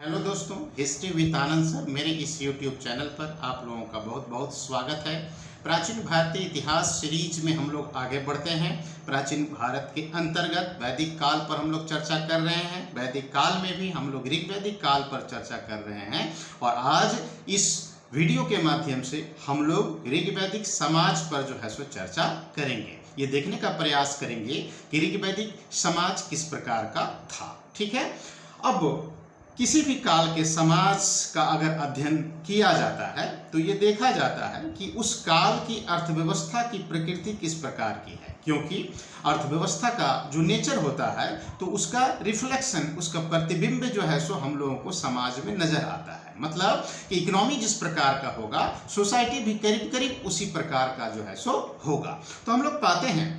Hello दोस्तों, history with Anand sir मेरे इस YouTube चैनल पर आप लोगों का बहुत बहुत स्वागत है। प्राचीन भारतीय इतिहास सीरीज में हम लोग आगे बढ़ते हैं। प्राचीन भारत के अंतर्गत वैदिक काल पर हम लोग चर्चा कर रहे हैं। वैदिक काल में भी हम लोग ऋग्वैदिक काल पर चर्चा कर रहे हैं और आज इस वीडियो के माध्यम से हम लोग ऋग्वैदिक समाज पर जो है सो चर्चा करेंगे। ये देखने का प्रयास करेंगे कि ऋग्वैदिक समाज किस प्रकार का था। ठीक है, अब किसी भी काल के समाज का अगर अध्ययन किया जाता है तो ये देखा जाता है कि उस काल की अर्थव्यवस्था की प्रकृति किस प्रकार की है, क्योंकि अर्थव्यवस्था का जो नेचर होता है तो उसका रिफ्लेक्शन, उसका प्रतिबिंब जो है सो हम लोगों को समाज में नजर आता है। मतलब कि इकोनॉमी जिस प्रकार का होगा, सोसाइटी भी करीब करीब उसी प्रकार का जो है सो होगा। तो हम लोग पाते हैं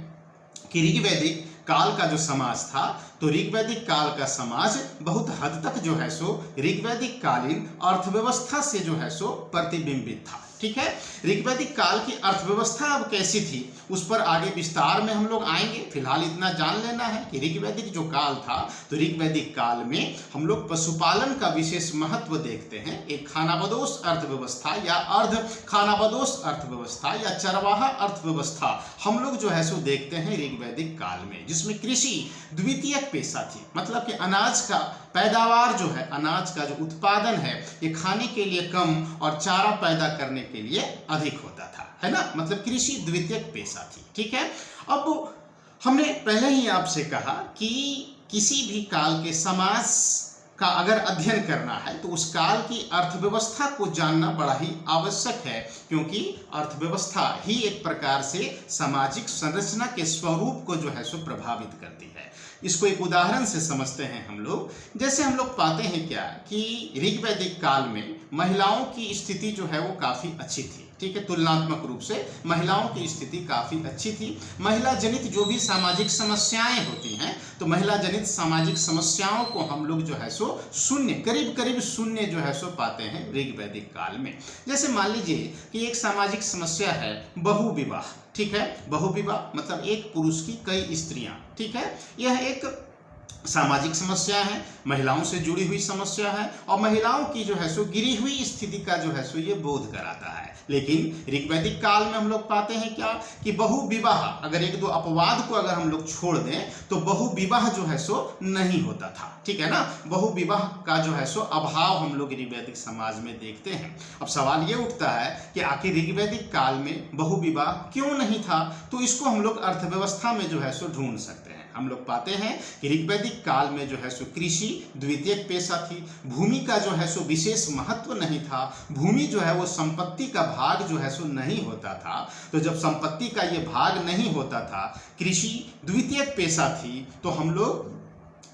कि ऋग्वैदिक काल का जो समाज था तो ऋग्वैदिक काल का समाज बहुत हद तक जो है सो ऋग्वैदिक कालीन अर्थव्यवस्था से जो है सो प्रतिबिंबित था। ठीक है, ऋग्वैदिक काल की अर्थव्यवस्था अब कैसी थी उस पर आगे विस्तार में हम लोग आएंगे। फिलहाल इतना जान लेना है कि ऋग्वैदिक जो काल था तो ऋग्वैदिक काल में हम लोग पशुपालन का विशेष महत्व देखते हैं। एक खानाबदोश अर्थव्यवस्था या अर्ध खानाबदोश अर्थव्यवस्था या चरवाहा अर्थव्यवस्था हम लोग जो है सो देखते हैं ऋग्वैदिक काल में, जिसमें कृषि द्वितीयक पेशा थी। मतलब कि अनाज का पैदावार जो है, अनाज का जो उत्पादन है ये खाने के लिए कम और चारा पैदा करने के लिए अधिक होता था, है ना। मतलब कृषि द्वितीयक पेशा थी। ठीक है, अब हमने पहले ही आपसे कहा कि किसी भी काल के समाज का अगर अध्ययन करना है तो उस काल की अर्थव्यवस्था को जानना बड़ा ही आवश्यक है, क्योंकि अर्थव्यवस्था ही एक प्रकार से सामाजिक संरचना के स्वरूप को जो है सो प्रभावित करती है। इसको एक उदाहरण से समझते हैं हम लोग। जैसे हम लोग पाते हैं क्या कि ऋग्वैदिक काल में महिलाओं की स्थिति जो है वो काफी अच्छी थी। ठीक है, तुलनात्मक रूप से महिलाओं की स्थिति काफी अच्छी थी। महिला जनित जो भी सामाजिक समस्याएं होती हैं तो महिला जनित सामाजिक समस्याओं को हम लोग जो है सो शून्य, करीब करीब शून्य जो है सो पाते हैं ऋग्वैदिक काल में। जैसे मान लीजिए कि एक सामाजिक समस्या है बहु विवाह। ठीक है, बहु विवाह मतलब एक पुरुष की कई स्त्रियां। ठीक है, यह एक सामाजिक समस्या है, महिलाओं से जुड़ी हुई समस्या है और महिलाओं की जो है सो गिरी हुई स्थिति का जो है सो ये बोध कराता है। लेकिन ऋग्वैदिक काल में हम लोग पाते हैं क्या कि बहु विवाह, अगर एक दो अपवाद को अगर हम लोग छोड़ दें तो बहु विवाह जो है सो नहीं होता था। ठीक है ना, बहु विवाह का जो है सो अभाव हम लोग ऋग्वैदिक समाज में देखते हैं। अब सवाल ये उठता है कि आखिर ऋग्वैदिक काल में बहु विवाह क्यों नहीं था, तो इसको हम लोग अर्थव्यवस्था में जो है सो ढूंढ सकते हैं। हम लोग पाते हैं कि ऋग्वैदिक काल में जो है सो कृषि द्वितीयक पेशा थी। भूमि का जो है सो विशेष महत्व नहीं था। भूमि जो है वो संपत्ति का भाग जो है सो नहीं होता था। तो जब संपत्ति का ये भाग नहीं होता था, कृषि द्वितीयक पेशा थी, तो हम लोग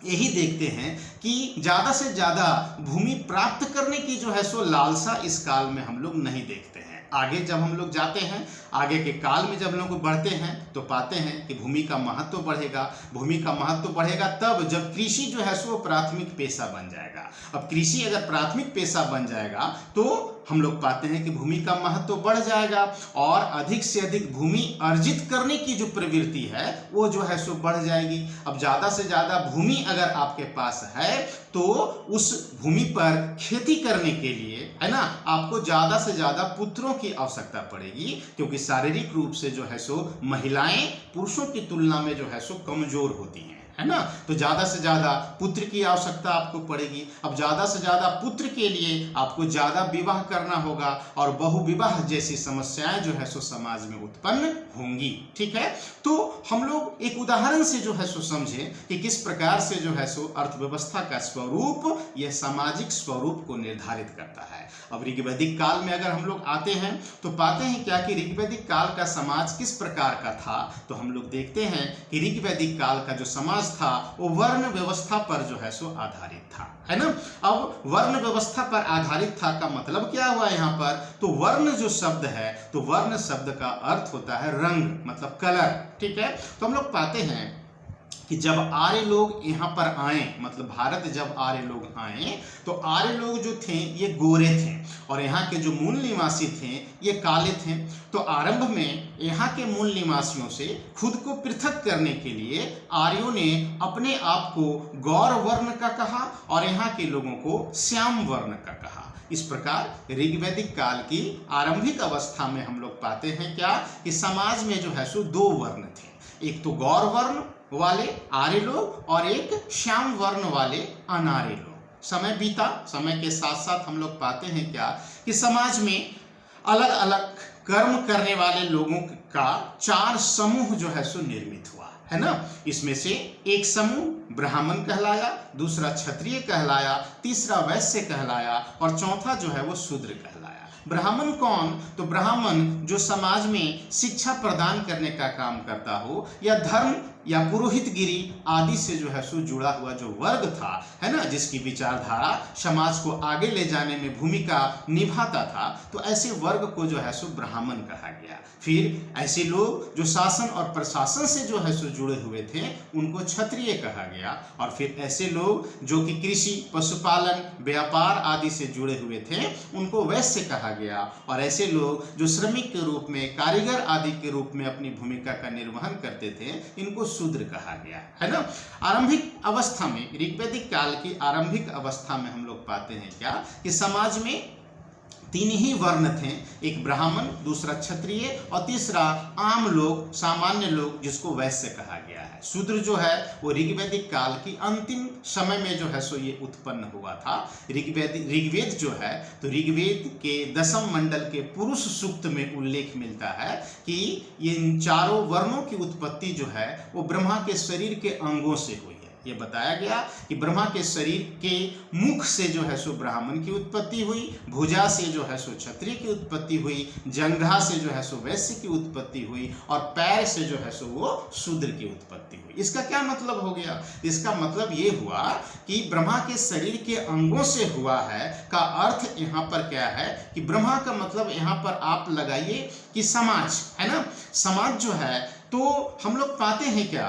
यही देखते हैं कि ज़्यादा से ज़्यादा भूमि प्राप्त करने की जो है सो लालसा इस काल में हम लोग नहीं देखते हैं। आगे जब हम लोग जाते हैं, आगे के काल में जब लोग बढ़ते हैं तो पाते हैं कि भूमि का महत्व बढ़ेगा। भूमि का महत्व बढ़ेगा तब जब कृषि जो है सो प्राथमिक पेशा बन जाएगा। अब कृषि अगर प्राथमिक पेशा बन जाएगा तो हम लोग पाते हैं कि भूमि का महत्व बढ़ जाएगा और अधिक से अधिक भूमि अर्जित करने की जो प्रवृत्ति है वो जो है सो बढ़ जाएगी। अब ज़्यादा से ज़्यादा भूमि अगर आपके पास है तो उस भूमि पर खेती करने के लिए, है ना, आपको ज़्यादा से ज़्यादा पुत्रों की आवश्यकता पड़ेगी, क्योंकि शारीरिक रूप से जो है सो महिलाएं पुरुषों की तुलना में जो है सो कमजोर होती हैं, है ना। तो ज़्यादा से ज़्यादा पुत्र की आवश्यकता आपको पड़ेगी। अब ज़्यादा से ज़्यादा पुत्र के लिए आपको ज़्यादा विवाह करना होगा और बहुविवाह जैसी समस्याएं जो है सो समाज में उत्पन्न होंगी। ठीक है, तो हम लोग एक उदाहरण से जो है सो समझें कि किस प्रकार से जो है सो अर्थव्यवस्था का स्वरूप यह सामाजिक स्वरूप को निर्धारित करता है। अब ऋग्वैदिक काल में अगर हम लोग आते हैं तो पाते हैं क्या कि ऋग्वैदिक काल का समाज किस प्रकार का था। तो हम लोग देखते हैं कि ऋग्वैदिक काल का जो समाज था वो वर्ण व्यवस्था पर जो है सो आधारित था, है ना। अब वर्ण व्यवस्था पर आधारित था का मतलब क्या हुआ यहाँ पर, तो वर्ण जो शब्द है तो वर्ण शब्द का अर्थ होता है रंग, मतलब कलर। ठीक है, तो हम लोग पाते हैं कि जब आर्य लोग यहाँ पर आए, मतलब भारत जब आर्य लोग आए, तो आर्य लोग जो थे ये गोरे थे और यहाँ के जो मूल निवासी थे ये काले थे। तो आरंभ में यहाँ के मूल निवासियों से खुद को पृथक करने के लिए आर्यों ने अपने आप को गौर वर्ण का कहा और यहाँ के लोगों को श्याम वर्ण का कहा। इस प्रकार ऋग्वैदिक काल की आरंभिक अवस्था में हम लोग पाते हैं क्या कि समाज में जो है सो दो वर्ण थे, एक तो गौर वर्ण वाले आर्य लोग और एक श्याम वर्ण वाले अनार्य लोग। समय बीता, समय के साथ साथ हम लोग पाते हैं क्या कि समाज में अलग अलग कर्म करने वाले लोगों का 4 समूह जो है सो निर्मित हुआ, है ना। इसमें से एक समूह ब्राह्मण कहलाया, दूसरा क्षत्रिय कहलाया, तीसरा वैश्य कहलाया और चौथा जो है वो शूद्र कहलाया। ब्राह्मण कौन? तो ब्राह्मण जो समाज में शिक्षा प्रदान करने का काम करता हो या धर्म या पुरोहितगिरी आदि से जो है सो जुड़ा हुआ जो वर्ग था, है ना, जिसकी विचारधारा समाज को आगे ले जाने में भूमिका निभाता था, तो ऐसे वर्ग को जो है सो ब्राह्मण कहा गया। फिर ऐसे लोग जो शासन और प्रशासन से जो है सो जुड़े हुए थे उनको क्षत्रिय कहा गया। और फिर ऐसे लोग जो कि कृषि, पशुपालन, व्यापार आदि से जुड़े हुए थे उनको वैश्य कहा गया। और ऐसे लोग जो श्रमिक के रूप में, कारीगर आदि के रूप में अपनी भूमिका का निर्वहन करते थे इनको शूद्र कहा गया, है ना। आरंभिक अवस्था में, ऋग्वैदिक काल की आरंभिक अवस्था में हम लोग पाते हैं क्या कि समाज में 3 ही वर्ण थे, एक ब्राह्मण, दूसरा क्षत्रिय और तीसरा आम लोग, सामान्य लोग, जिसको वैश्य कहा गया है। शूद्र जो है वो ऋग्वैदिक काल की अंतिम समय में जो है सो ये उत्पन्न हुआ था। ऋग्वेद जो है तो ऋग्वेद के 10वें मंडल के पुरुष सूक्त में उल्लेख मिलता है कि ये इन 4 वर्णों की उत्पत्ति जो है वो ब्रह्मा के शरीर के अंगों से हुई है। ये बताया गया कि ब्रह्मा के शरीर के मुख से जो है सो ब्राह्मण की उत्पत्ति हुई, भुजा से जो है सो क्षत्रिय की उत्पत्ति हुई, जंघा से जो है सो वैश्य की उत्पत्ति हुई और पैर से जो है सो वो शूद्र की उत्पत्ति हुई। इसका क्या मतलब हो गया? इसका मतलब ये हुआ कि ब्रह्मा के शरीर के अंगों से हुआ है का अर्थ यहाँ पर क्या है कि ब्रह्मा का मतलब यहाँ पर आप लगाइए कि समाज, है ना। समाज जो है तो हम लोग पाते हैं क्या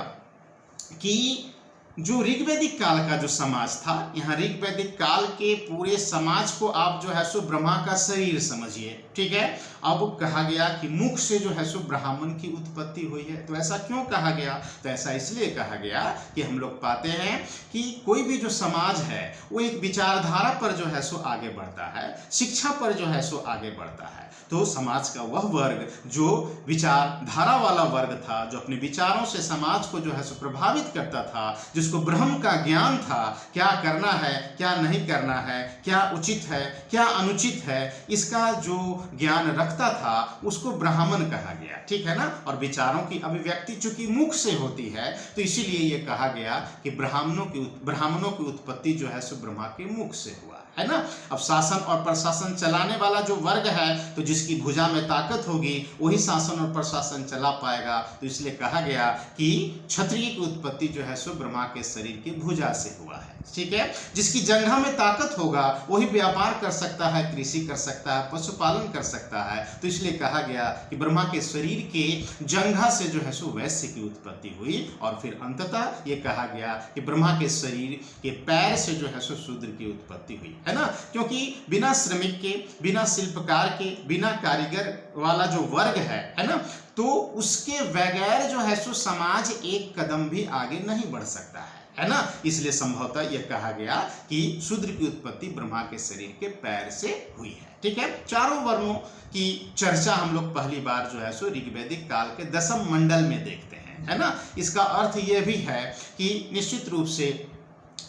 कि जो ऋग्वैदिक काल का जो समाज था, यहाँ ऋग्वैदिक काल के पूरे समाज को आप जो है सो ब्रह्मा का शरीर समझिए, ठीक है। अब कहा गया कि मुख से जो है सो ब्राह्मण की उत्पत्ति हुई है। तो ऐसा क्यों कहा गया? तो ऐसा इसलिए कहा गया कि हम लोग पाते हैं कि कोई भी जो समाज है वो एक विचारधारा पर जो है सो आगे बढ़ता है, शिक्षा पर जो है सो आगे बढ़ता है। तो समाज का वह वर्ग जो विचारधारा वाला वर्ग था, जो अपने विचारों से समाज को जो है सो प्रभावित करता था, जिसको ब्रह्म का ज्ञान था, क्या करना है, क्या नहीं करना है, क्या उचित है, क्या अनुचित है, इसका जो ज्ञान रखता था उसको ब्राह्मण कहा गया, ठीक है ना। और विचारों की अभिव्यक्ति चूंकि मुख से होती है तो इसीलिए ये कहा गया कि ब्राह्मणों की उत्पत्ति जो है सो ब्रह्मा के मुख से हुआ, है ना। अब शासन और प्रशासन चलाने वाला जो वर्ग है तो जिसकी भुजा में ताकत होगी वही शासन और प्रशासन चला पाएगा। तो इसलिए कहा गया कि क्षत्रिय की उत्पत्ति जो है सो ब्रह्मा के शरीर की भुजा से हुआ है, ठीक है। जिसकी जंघा में ताकत होगा वही व्यापार कर सकता है, कृषि कर सकता है, पशुपालन कर सकता है। तो इसलिए कहा गया कि ब्रह्मा के शरीर के जंघा से जो है सो वैश्य की उत्पत्ति हुई। और फिर अंततः ये कहा गया कि ब्रह्मा के शरीर के पैर से जो है सो शूद्र की उत्पत्ति हुई, है ना। क्योंकि बिना श्रमिक के, बिना शिल्पकार के, बिना कारीगर वाला जो वर्ग है ना, तो उसके बगैर जो है सो समाज एक कदम भी आगे नहीं बढ़ सकता है ना। इसलिए संभवतः यह कहा गया कि शूद्र की उत्पत्ति ब्रह्मा के शरीर के पैर से हुई है, ठीक है। 4 वर्णों की चर्चा हम लोग पहली बार जो है सो ऋग्वैदिक काल के 10वें मंडल में देखते हैं, है ना। इसका अर्थ यह भी है कि निश्चित रूप से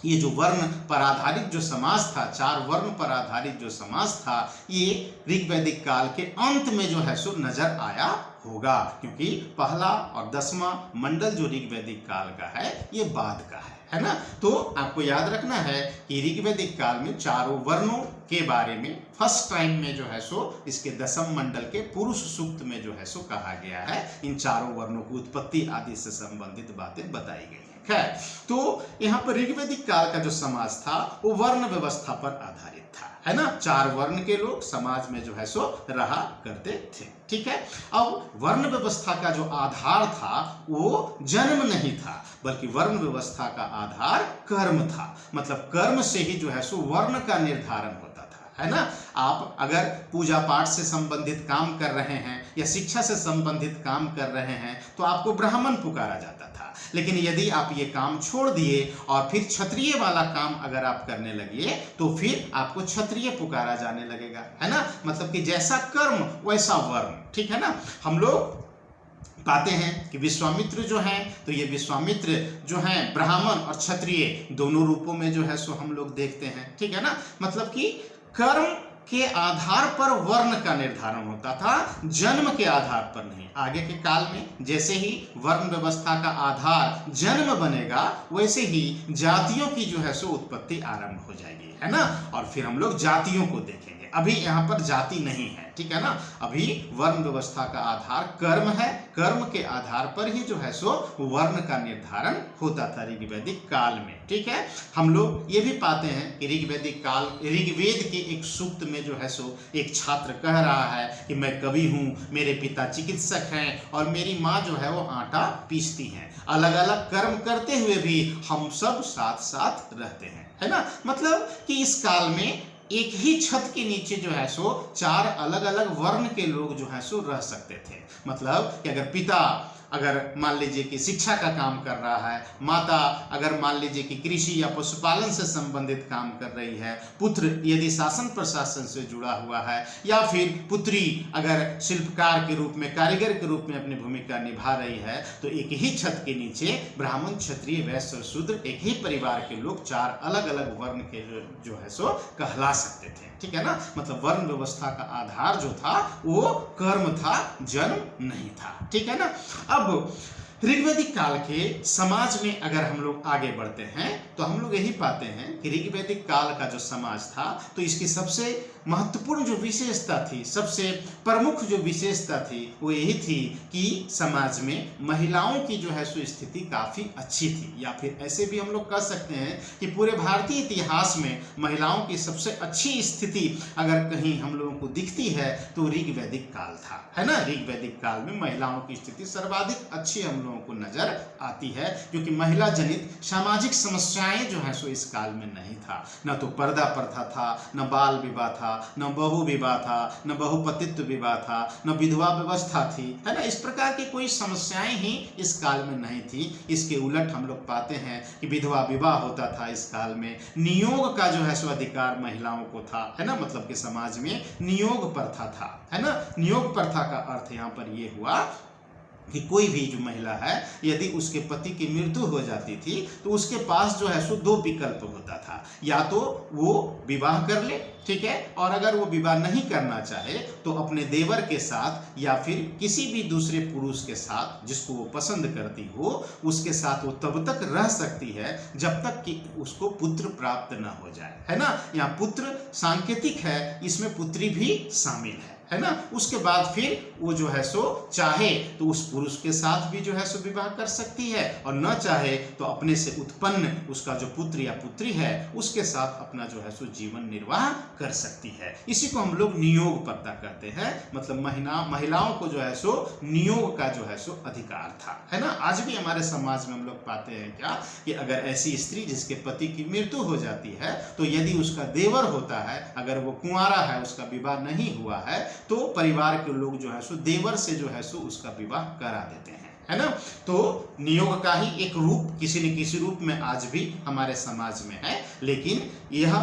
ये जो वर्ण पर आधारित जो समाज था, 4 वर्ण पर आधारित जो समाज था, ये ऋग्वैदिक काल के अंत में जो है सो नजर आया होगा। क्योंकि पहला और 10वां मंडल जो ऋग्वैदिक काल का है ये बाद का है ना। तो आपको याद रखना है कि ऋग्वैदिक काल में 4 वर्णों के बारे में फर्स्ट टाइम में जो है सो इसके 10वें मंडल के पुरुष सूक्त में जो है सो कहा गया है। इन 4 वर्णों की उत्पत्ति आदि से संबंधित बातें बताई गई हैं। खैर, तो यहाँ पर ऋग्वैदिक काल का जो समाज था वो वर्ण व्यवस्था पर आधारित था, है ना। 4 वर्ण के लोग समाज में जो है सो रहा करते थे, ठीक है। अब वर्ण व्यवस्था का जो आधार था वो जन्म नहीं था, बल्कि वर्ण व्यवस्था का आधार कर्म था। मतलब कर्म से ही जो है सो वर्ण का निर्धारण होता था, है ना। आप अगर पूजा पाठ से संबंधित काम कर रहे हैं या शिक्षा से संबंधित काम कर रहे हैं तो आपको ब्राह्मण पुकारा जाता था। लेकिन यदि आप ये काम छोड़ दिए और फिर क्षत्रिय वाला काम अगर आप करने लगे तो फिर आपको क्षत्रिय पुकारा जाने लगेगा, है ना। मतलब कि जैसा कर्म वैसा वर्ण, ठीक है ना। हम लोग पाते हैं कि विश्वामित्र जो हैं तो ये विश्वामित्र जो हैं ब्राह्मण और क्षत्रिय दोनों रूपों में जो है सो हम लोग देखते हैं, ठीक है ना। मतलब कि कर्म के आधार पर वर्ण का निर्धारण होता था, जन्म के आधार पर नहीं। आगे के काल में जैसे ही वर्ण व्यवस्था का आधार जन्म बनेगा वैसे ही जातियों की जो है सो उत्पत्ति आरंभ हो जाएगी, है ना। और फिर हम लोग जातियों को देखेंगे। अभी यहाँ पर जाति नहीं है, ठीक है ना। अभी वर्ण व्यवस्था का आधार कर्म है, कर्म के आधार पर ही जो है सो वर्ण का निर्धारण होता था ऋग्वैदिक काल में, ठीक है। हम लोग ये भी पाते हैं कि ऋग्वैदिक काल, ऋग्वेद के एक सूक्त में जो है सो एक छात्र कह रहा है कि मैं कवि हूँ, मेरे पिता चिकित्सक हैं और मेरी माँ जो है वो आटा पीसती हैं। अलग अलग कर्म करते हुए भी हम सब साथ साथ रहते हैं, है ना। मतलब कि इस काल में एक ही छत के नीचे जो है सो 4 अलग अलग वर्ण के लोग जो है सो रह सकते थे। मतलब कि अगर पिता अगर मान लीजिए कि शिक्षा का काम कर रहा है, माता अगर मान लीजिए कि कृषि या पशुपालन से संबंधित काम कर रही है, पुत्र यदि शासन प्रशासन से जुड़ा हुआ है, या फिर पुत्री अगर शिल्पकार के रूप में, कारीगर के रूप में अपनी भूमिका निभा रही है, तो एक ही छत के नीचे ब्राह्मण, क्षत्रिय, वैश्य और शूद्र, एक ही परिवार के लोग 4 अलग अलग वर्ण के जो है सो कहला सकते थे, ठीक है ना। मतलब वर्ण व्यवस्था का आधार जो था वो कर्म था, जन्म नहीं था, ठीक है ना। अब ऋग्वैदिक काल के समाज में अगर हम लोग आगे बढ़ते हैं तो हम लोग यही पाते हैं कि ऋग्वैदिक काल का जो समाज था तो इसकी सबसे महत्वपूर्ण जो विशेषता थी, सबसे प्रमुख जो विशेषता थी वो यही थी कि समाज में महिलाओं की जो है सो स्थिति काफ़ी अच्छी थी। या फिर ऐसे भी हम लोग कह सकते हैं कि पूरे भारतीय इतिहास में महिलाओं की सबसे अच्छी स्थिति अगर कहीं हम लोगों को दिखती है तो ऋग्वैदिक काल था, है ना। ऋग्वैदिक काल में महिलाओं की स्थिति सर्वाधिक अच्छी हम लोगों को नजर आती है, क्योंकि महिला जनित सामाजिक समस्याएं जो है सो इस काल में नहीं था। न तो पर्दा प्रथा था, न बाल विवाह था, न बहु विवाह था, न बहुपतित्व विवाह था, न विधवा व्यवस्था थी, है ना। इस प्रकार की कोई समस्याएं ही इस काल में नहीं थी। इसके उलट हम लोग पाते हैं कि विधवा विवाह होता था इस काल में। नियोग का जो है सो अधिकार महिलाओं को था, है ना। मतलब कि समाज में नियोग प्रथा था, है ना। नियोग प्रथा का अर्थ यहाँ पर ये हुआ कि कोई भी जो महिला है यदि उसके पति की मृत्यु हो जाती थी तो उसके पास जो है सो 2 विकल्प होता था। या तो वो विवाह कर ले, ठीक है, और अगर वो विवाह नहीं करना चाहे तो अपने देवर के साथ या फिर किसी भी दूसरे पुरुष के साथ जिसको वो पसंद करती हो उसके साथ वो तब तक रह सकती है जब तक कि उसको पुत्र प्राप्त न हो जाए, है ना। यहाँ पुत्र सांकेतिक है, इसमें पुत्री भी शामिल है ना। उसके बाद फिर वो जो है सो चाहे तो उस पुरुष के साथ भी जो है सो विवाह कर सकती है, और न चाहे तो अपने से उत्पन्न उसका जो पुत्र या पुत्री है उसके साथ अपना जो है सो जीवन निर्वाह कर सकती है। इसी को हम लोग नियोग प्रथा कहते हैं। मतलब महिलाओं को जो है सो नियोग का जो है सो अधिकार था, है ना। आज भी हमारे समाज में हम लोग पाते हैं क्या कि अगर ऐसी स्त्री जिसके पति की मृत्यु हो जाती है तो यदि उसका देवर होता है, अगर वो कुंवारा है, उसका विवाह नहीं हुआ है, तो परिवार के लोग जो है सो देवर से जो है सो उसका विवाह करा देते हैं, है ना। तो नियोग का ही एक रूप किसी न किसी रूप में आज भी हमारे समाज में है। लेकिन यह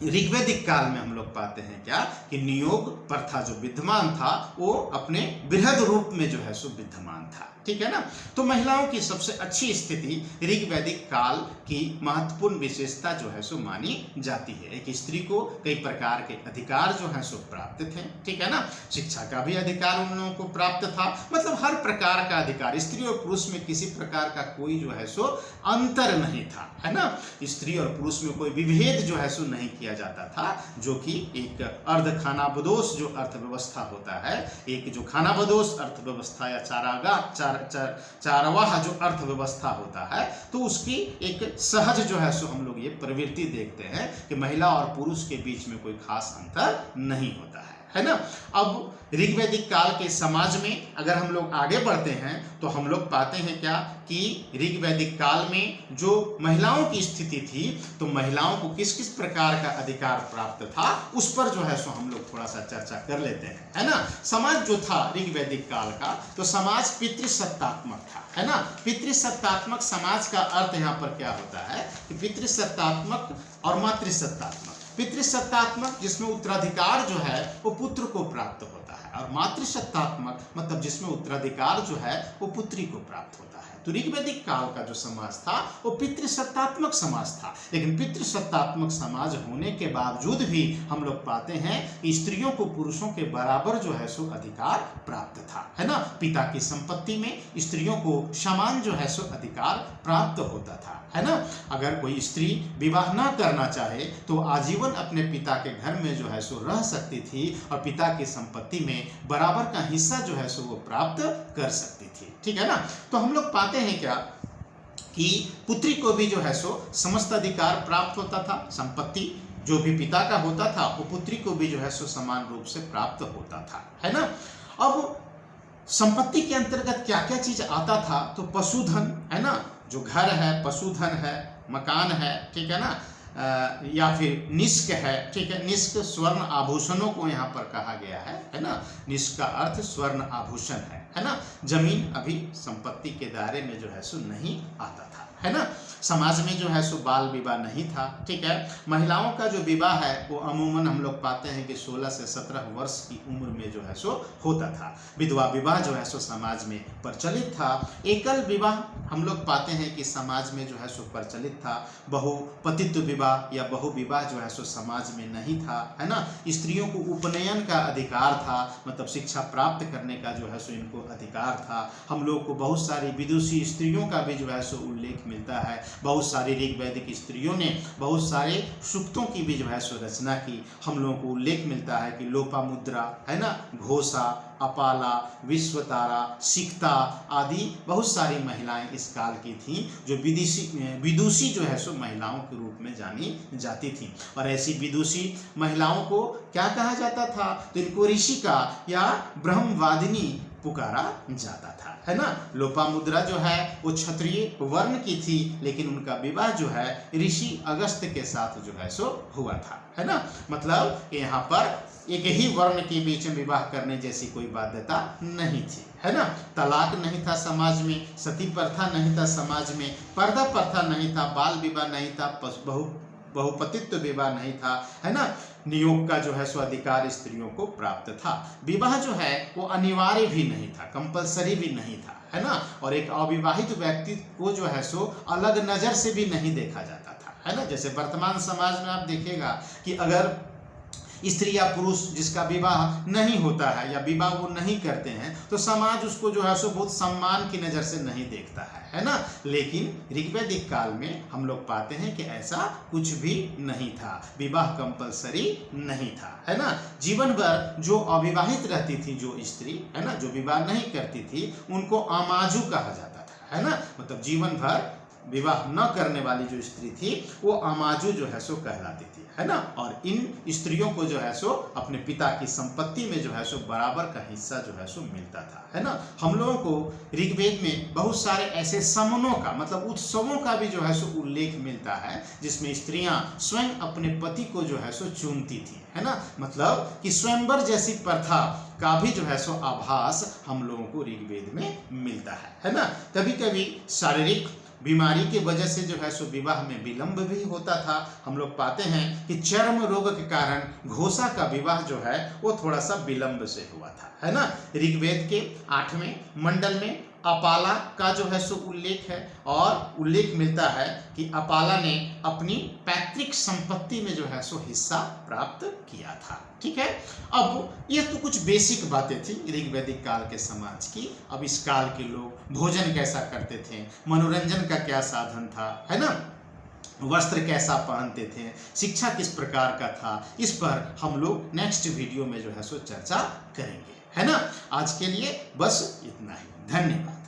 ऋग्वैदिक काल में हम लोग पाते हैं क्या कि नियोग प्रथा जो विद्यमान था वो अपने बृहद रूप में जो है सो विद्यमान था, ठीक है ना। तो महिलाओं की सबसे अच्छी स्थिति ऋग्वैदिक काल की महत्वपूर्ण विशेषता जो है सो मानी जाती है। एक स्त्री को कई प्रकार के अधिकार जो है सो प्राप्त थे, ठीक है ना। शिक्षा का भी अधिकार उन लोगों को प्राप्त था। मतलब हर प्रकार का अधिकार, स्त्री और पुरुष में किसी प्रकार का कोई जो है सो अंतर नहीं था, है ना। स्त्री और पुरुष में कोई विभेद जो है सो नहीं किया जाता था, जो कि एक अर्ध खानाबदोश जो अर्थव्यवस्था होता है, एक जो खानाबदोश अर्थव्यवस्था या चारागाह चारवाह जो अर्थव्यवस्था होता है, तो उसकी एक सहज जो है सो हम लोग ये प्रवृत्ति देखते हैं कि महिला और पुरुष के बीच में कोई खास अंतर नहीं होता है ना। अब ऋग्वैदिक काल के समाज में अगर हम लोग आगे बढ़ते हैं तो हम लोग पाते हैं क्या कि ऋग्वैदिक काल में जो महिलाओं की स्थिति थी, तो महिलाओं को किस किस प्रकार का अधिकार प्राप्त था, उस पर जो है सो हम लोग थोड़ा सा चर्चा कर लेते हैं, है ना। समाज जो था ऋग्वैदिक काल का, तो समाज पितृसत्तात्मक था, है ना। पितृसत्तात्मक समाज का अर्थ यहाँ पर क्या होता है कि पितृसत्तात्मक और मातृसत्तात्मक। पितृसत्तात्मक जिसमें उत्तराधिकार जो है वो पुत्र को प्राप्त होता है, और मातृसत्तात्मक मतलब जिसमें उत्तराधिकार जो है वो पुत्री को प्राप्त होता है। तो ऋग्वैदिक काल का जो समाज था वो पितृसत्तात्मक समाज था, लेकिन पितृसत्तात्मक समाज होने के बावजूद भी हम लोग पाते हैं कि स्त्रियों को पुरुषों के बराबर जो है सो अधिकार प्राप्त था, है ना। पिता की संपत्ति में स्त्रियों को समान जो है सो अधिकार प्राप्त होता था, है ना। अगर कोई स्त्री विवाह न करना चाहे तो आजीवन अपने पिता के घर में जो है सो रह सकती थी, और पिता की संपत्ति में बराबर का हिस्सा जो है सो वो प्राप्त कर सकती थी, ठीक है ना। तो हम लोग पाते हैं क्या कि पुत्री को भी जो है सो समस्त अधिकार प्राप्त होता था, संपत्ति जो भी पिता का होता था वो पुत्री को भी जो है सो समान रूप से प्राप्त होता था, है ना। अब संपत्ति के अंतर्गत क्या क्या चीज आता था, तो पशुधन, है ना, जो घर है, पशुधन है, मकान है, ठीक है ना, या फिर निष्क है, ठीक है। निष्क स्वर्ण आभूषणों को यहाँ पर कहा गया है ना। निष्क का अर्थ स्वर्ण आभूषण है ना। जमीन अभी संपत्ति के दायरे में जो है सो नहीं आता था, है ना। समाज में जो है सो बाल विवाह नहीं था, ठीक है। महिलाओं का जो विवाह है वो अमूमन हम लोग पाते हैं कि 16 से 17 वर्ष की उम्र में जो है सो होता था। विधवा विवाह जो है सो समाज में प्रचलित था। एकल विवाह हम लोग पाते हैं कि समाज में जो है सो प्रचलित था। बहुपतित्व विवाह या बहु विवाह जो है सो समाज में नहीं था, है ना। स्त्रियों को उपनयन का अधिकार था, मतलब शिक्षा प्राप्त करने का जो है सो इनको अधिकार था। हम लोग को बहुत सारी विदुषी स्त्रियों का भी जो है सो उल्लेख मिलता है। बहुत सारी ऋग्वैदिक स्त्रियों ने बहुत सारे सूक्तों की भी जो है सो रचना की। हम लोगों को उल्लेख मिलता है कि लोपामुद्रा, है ना, घोषा, अपाला, विश्वतारा, सिक्ता आदि बहुत सारी महिलाएं इस काल की थीं, जो विदुषी जो है सो महिलाओं के रूप में जानी जाती थीं। और ऐसी विदुषी महिलाओं को क्या कहा जाता था, तो इनको ऋषिका या ब्रह्मवादिनी पुकारा जाता था, है ना। लोपामुद्रा जो है वो क्षत्रिय वर्ण की थी, लेकिन उनका विवाह जो है ऋषि अगस्त्य के साथ जो है सो हुआ था, है ना। मतलब यहाँ पर एक ही वर्ण के बीच में विवाह करने जैसी कोई बाध्यता नहीं थी, है ना। तलाक नहीं था समाज में, सती प्रथा नहीं था समाज में, पर्दा प्रथा नहीं था, बाल विवाह नहीं था, बहुपतित्व विवाह नहीं था, है ना। नियोग का जो है सो अधिकार स्त्रियों को प्राप्त था। विवाह जो है वो अनिवार्य भी नहीं था, कंपलसरी भी नहीं था, है ना। और एक अविवाहित व्यक्ति को जो है सो अलग नजर से भी नहीं देखा जाता था, है ना। जैसे वर्तमान समाज में आप देखिएगा कि अगर स्त्री या पुरुष जिसका विवाह नहीं होता है या विवाह वो नहीं करते हैं, तो समाज उसको जो है सो बहुत सम्मान की नज़र से नहीं देखता है ना। लेकिन ऋग्वैदिक काल में हम लोग पाते हैं कि ऐसा कुछ भी नहीं था, विवाह कंपलसरी नहीं था, है ना। जीवन भर जो अविवाहित रहती थी जो स्त्री, है ना, जो विवाह नहीं करती थी, उनको अमाजू कहा जाता था, है ना। मतलब जीवन भर विवाह न करने वाली जो स्त्री थी वो अमाजू जो है सो कहलाती थी, है ना। और इन स्त्रियों को जो है सो अपने पिता की संपत्ति में जो है सो बराबर का हिस्सा जो है सो मिलता था, है ना। हम लोगों को ऋग्वेद में बहुत सारे ऐसे समनों का मतलब उत्सवों का भी जो है सो उल्लेख मिलता है, जिसमें स्त्रियां स्वयं अपने पति को जो है सो चुनती थी, है ना। मतलब कि स्वयंवर जैसी प्रथा का भी जो है सो आभास हम लोगों को ऋग्वेद में मिलता है ना। कभी कभी शारीरिक बीमारी की वजह से जो है सो विवाह में विलंब भी होता था। हम लोग पाते हैं कि चर्म रोग के कारण घोषा का विवाह जो है वो थोड़ा सा विलंब से हुआ था, है ना। ऋग्वेद के 8वें मंडल में अपाला का जो है सो उल्लेख है, और उल्लेख मिलता है कि अपाला ने अपनी पैतृक संपत्ति में जो है सो हिस्सा प्राप्त किया था, ठीक है। अब ये तो कुछ बेसिक बातें थी ऋग्वैदिक काल के समाज की। अब इस काल के लोग भोजन कैसा करते थे, मनोरंजन का क्या साधन था, है ना, वस्त्र कैसा पहनते थे, शिक्षा किस प्रकार का था, इस पर हम लोग नेक्स्ट वीडियो में जो है सो चर्चा करेंगे, है ना। आज के लिए बस इतना ही, धन्यवाद।